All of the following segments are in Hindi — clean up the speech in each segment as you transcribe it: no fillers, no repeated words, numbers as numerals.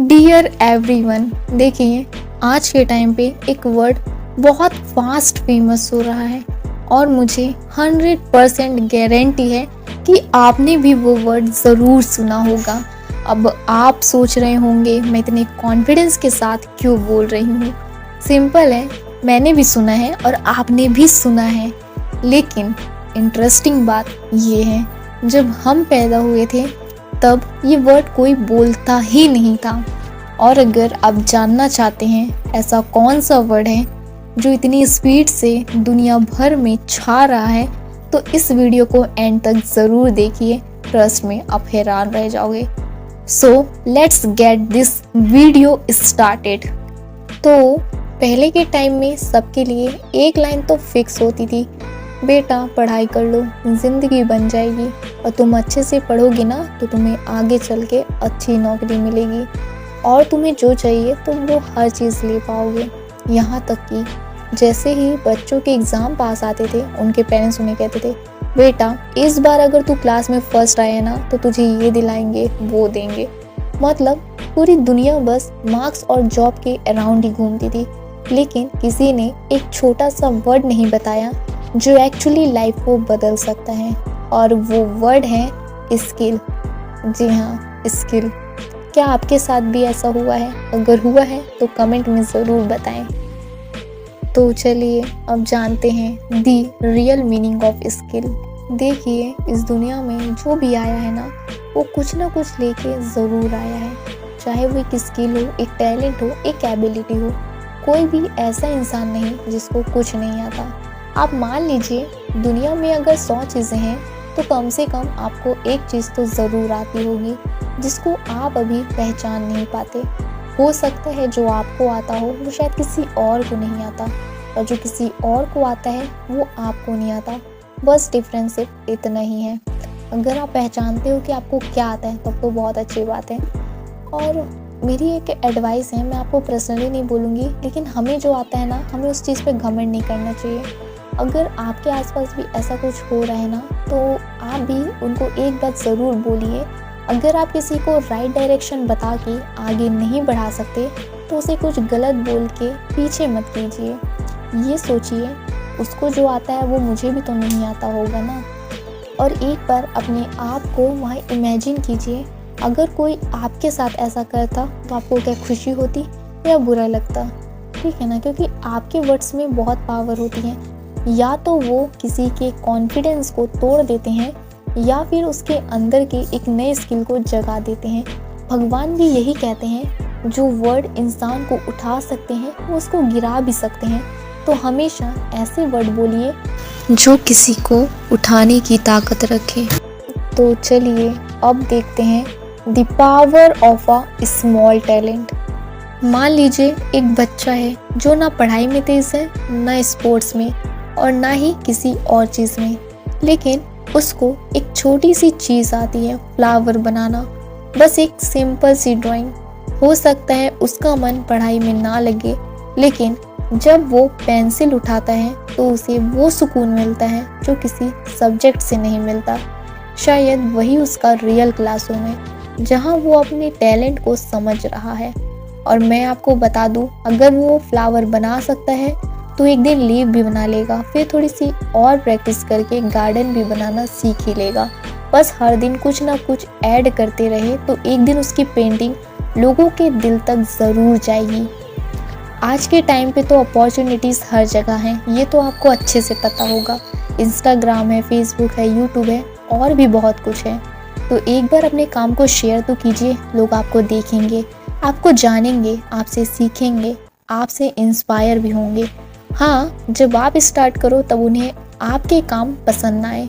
डियर एवरीवन, देखिए आज के टाइम पे एक वर्ड बहुत फास्ट फेमस हो रहा है और मुझे 100% गारंटी है कि आपने भी वो वर्ड ज़रूर सुना होगा। अब आप सोच रहे होंगे मैं इतने कॉन्फिडेंस के साथ क्यों बोल रही हूँ। सिंपल है, मैंने भी सुना है और आपने भी सुना है। लेकिन इंटरेस्टिंग बात ये है, जब हम पैदा हुए थे तब ये वर्ड कोई बोलता ही नहीं था। और अगर आप जानना चाहते हैं ऐसा कौन सा वर्ड है जो इतनी स्पीड से दुनिया भर में छा रहा है, तो इस वीडियो को एंड तक ज़रूर देखिए। ट्रस्ट में आप हैरान रह जाओगे। So let's get this video started. तो पहले के टाइम में सबके लिए एक लाइन तो फिक्स होती थी, बेटा पढ़ाई कर लो, ज़िंदगी बन जाएगी और तुम अच्छे से पढ़ोगी ना तो तुम्हें आगे चल के अच्छी नौकरी मिलेगी और तुम्हें जो चाहिए तुम वो हर चीज़ ले पाओगे। यहाँ तक कि जैसे ही बच्चों के एग्ज़ाम पास आते थे, उनके पेरेंट्स उन्हें कहते थे, बेटा इस बार अगर तू क्लास में फर्स्ट आया ना तो तुझे ये दिलाएंगे वो देंगे। मतलब पूरी दुनिया बस मार्क्स और जॉब के अराउंड ही घूमती थी, लेकिन किसी ने एक छोटा सा वर्ड नहीं बताया जो एक्चुअली लाइफ को बदल सकता है, और वो वर्ड है स्किल। जी हाँ, स्किल। क्या आपके साथ भी ऐसा हुआ है? अगर हुआ है तो कमेंट में ज़रूर बताएं। तो चलिए अब जानते हैं दी रियल मीनिंग ऑफ स्किल। देखिए इस दुनिया में जो भी आया है ना, वो कुछ ना कुछ लेके ज़रूर आया है। चाहे वो एक स्किल हो, एक टैलेंट हो, एक एबिलिटी हो। कोई भी ऐसा इंसान नहीं जिसको कुछ नहीं आता। आप मान लीजिए दुनिया में अगर 100 चीज़ें हैं तो कम से कम आपको एक चीज़ तो ज़रूर आती होगी जिसको आप अभी पहचान नहीं पाते। हो सकता है जो आपको आता हो वो शायद किसी और को नहीं आता, और जो किसी और को आता है वो आपको नहीं आता। बस डिफरेंस सिर्फ इतना ही है। अगर आप पहचानते हो कि आपको क्या आता है तब तो बहुत अच्छी बात है। और मेरी एक एडवाइस है, मैं आपको पर्सनली नहीं बोलूँगी, लेकिन हमें जो आता है ना, हमें उस चीज़ पे घमंड नहीं करना चाहिए। अगर आपके आसपास भी ऐसा कुछ हो रहा है ना, तो आप भी उनको एक बात ज़रूर बोलिए। अगर आप किसी को राइट डायरेक्शन बता के आगे नहीं बढ़ा सकते तो उसे कुछ गलत बोल के पीछे मत कीजिए। ये सोचिए उसको जो आता है वो मुझे भी तो नहीं आता होगा ना। और एक बार अपने आप को वहाँ इमेजिन कीजिए, अगर कोई आपके साथ ऐसा करता तो आपको क्या खुशी होती या बुरा लगता? ठीक है ना, क्योंकि आपके वर्ड्स में बहुत पावर होती है। या तो वो किसी के कॉन्फिडेंस को तोड़ देते हैं या फिर उसके अंदर के एक नए स्किल को जगा देते हैं। भगवान भी यही कहते हैं, जो वर्ड इंसान को उठा सकते हैं वो उसको गिरा भी सकते हैं। तो हमेशा ऐसे वर्ड बोलिए जो किसी को उठाने की ताकत रखे। तो चलिए अब देखते हैं the power of a small talent. मान लीजिए एक बच्चा है जो ना पढ़ाई में तेज़ है, ना स्पोर्ट्स में और ना ही किसी और चीज़ में, लेकिन उसको एक छोटी सी चीज़ आती है, फ्लावर बनाना। बस एक सिंपल सी ड्राइंग। हो सकता है उसका मन पढ़ाई में ना लगे, लेकिन जब वो पेंसिल उठाता है तो उसे वो सुकून मिलता है जो किसी सब्जेक्ट से नहीं मिलता। शायद वही उसका रियल क्लासरूम है जहाँ वो अपने टैलेंट को समझ रहा है। और मैं आपको बता दूँ, अगर वो फ्लावर बना सकता है तो एक दिन लीफ भी बना लेगा, फिर थोड़ी सी और प्रैक्टिस करके गार्डन भी बनाना सीख ही लेगा। बस हर दिन कुछ ना कुछ ऐड करते रहे तो एक दिन उसकी पेंटिंग लोगों के दिल तक ज़रूर जाएगी। आज के टाइम पे तो अपॉर्चुनिटीज़ हर जगह हैं, ये तो आपको अच्छे से पता होगा। इंस्टाग्राम है, फेसबुक है, यूट्यूब है और भी बहुत कुछ है। तो एक बार अपने काम को शेयर तो कीजिए, लोग आपको देखेंगे, आपको जानेंगे, आपसे सीखेंगे, आपसे इंस्पायर भी होंगे। हाँ, जब आप स्टार्ट करो तब उन्हें आपके काम पसंद ना आए,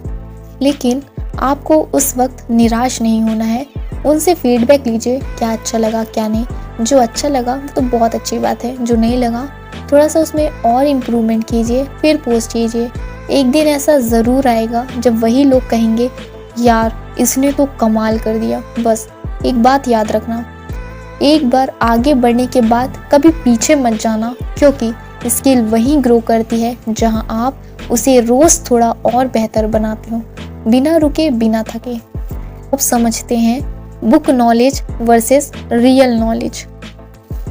लेकिन आपको उस वक्त निराश नहीं होना है। उनसे फीडबैक लीजिए, क्या अच्छा लगा क्या नहीं। जो अच्छा लगा तो बहुत अच्छी बात है, जो नहीं लगा थोड़ा सा उसमें और इम्प्रूवमेंट कीजिए, फिर पोस्ट कीजिए। एक दिन ऐसा ज़रूर आएगा जब वही लोग कहेंगे, यार इसने तो कमाल कर दिया। बस एक बात याद रखना, एक बार आगे बढ़ने के बाद कभी पीछे मत जाना, क्योंकि स्किल वहीं ग्रो करती है जहां आप उसे रोज़ थोड़ा और बेहतर बनाते हो, बिना रुके बिना थके। अब समझते हैं book knowledge versus real knowledge.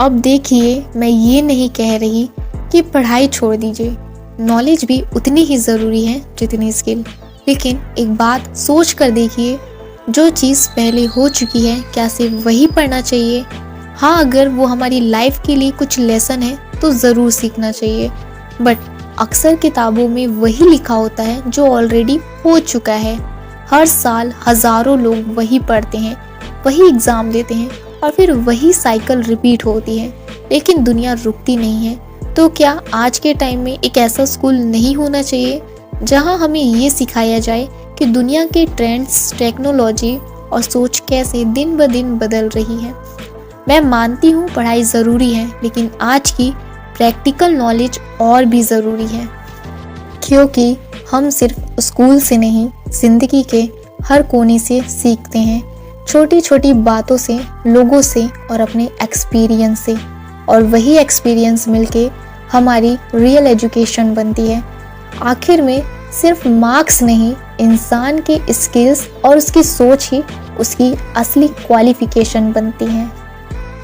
अब देखिए, मैं ये नहीं कह रही कि पढ़ाई छोड़ दीजिए, नॉलेज भी उतनी ही ज़रूरी है जितनी स्किल। लेकिन एक बात सोच कर देखिए, जो चीज़ पहले हो चुकी है क्या सिर्फ वही पढ़ना चाहिए? हाँ, अगर वो हमारी लाइफ के लिए कुछ लेसन है तो ज़रूर सीखना चाहिए, बट अक्सर किताबों में वही लिखा होता है जो ऑलरेडी हो चुका है। हर साल हज़ारों लोग वही पढ़ते हैं, वही एग्ज़ाम देते हैं और फिर वही साइकिल रिपीट होती है, लेकिन दुनिया रुकती नहीं है। तो क्या आज के टाइम में एक ऐसा स्कूल नहीं होना चाहिए जहां हमें ये सिखाया जाए कि दुनिया के ट्रेंड्स, टेक्नोलॉजी और सोच कैसे दिन ब दिन बदल रही है? मैं मानती हूँ पढ़ाई ज़रूरी है, लेकिन आज की प्रैक्टिकल नॉलेज और भी ज़रूरी है, क्योंकि हम सिर्फ स्कूल से नहीं, ज़िंदगी के हर कोने से सीखते हैं, छोटी छोटी बातों से, लोगों से और अपने एक्सपीरियंस से। और वही एक्सपीरियंस मिलके हमारी रियल एजुकेशन बनती है। आखिर में सिर्फ मार्क्स नहीं, इंसान के स्किल्स और उसकी सोच ही उसकी असली क्वालिफिकेशन बनती हैं।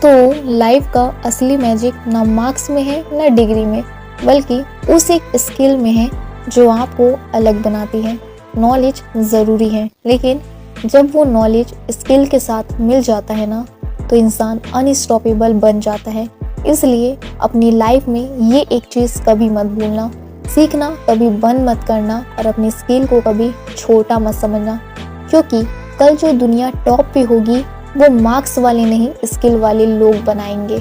तो लाइफ का असली मैजिक ना मार्क्स में है ना डिग्री में, बल्कि उस एक स्किल में है जो आपको अलग बनाती है। नॉलेज ज़रूरी है, लेकिन जब वो नॉलेज स्किल के साथ मिल जाता है ना, तो इंसान अनस्टॉपेबल बन जाता है। इसलिए अपनी लाइफ में ये एक चीज़ कभी मत भूलना, सीखना कभी बंद मत करना और अपनी स्किल को कभी छोटा मत समझना, क्योंकि कल जो दुनिया टॉप पे होगी वो मार्क्स वाले नहीं, स्किल वाले लोग बनाएंगे।